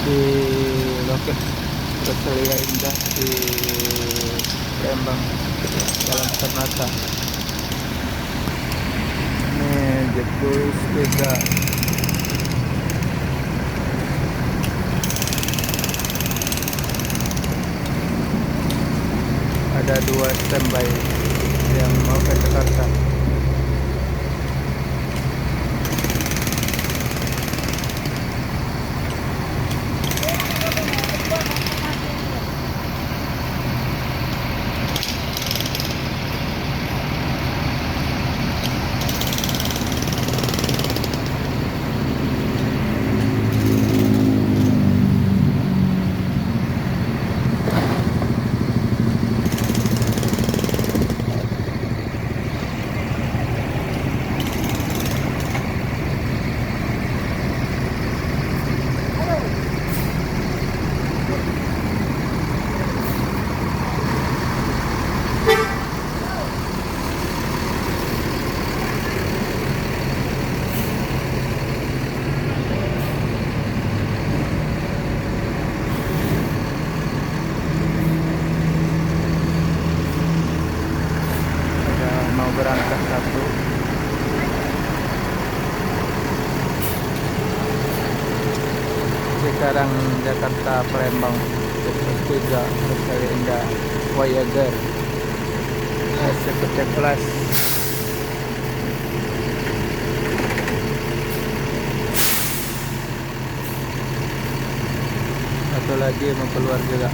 di lokasi Berselia Indah di Palembang, Jalan Ternate. Ini Jetboil sepeda. Ada 2 standby yang mau ke Jakarta. Mau berangkat satu. Sekarang Jakarta Palembang Express 3 Berselia Indah Voyager Executive Plus. Satu lagi mau keluar juga.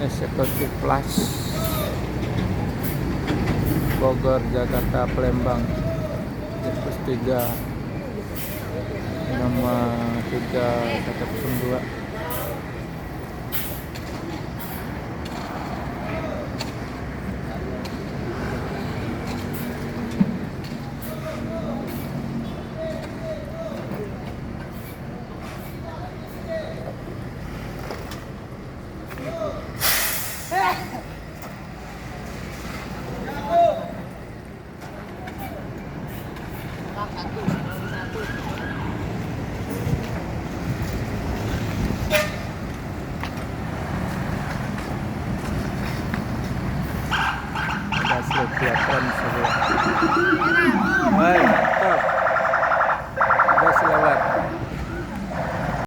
Executive Plus Bogor, Jakarta, Palembang Express 3 nomor 3102. Ada seletiapkan sebelah. Hai.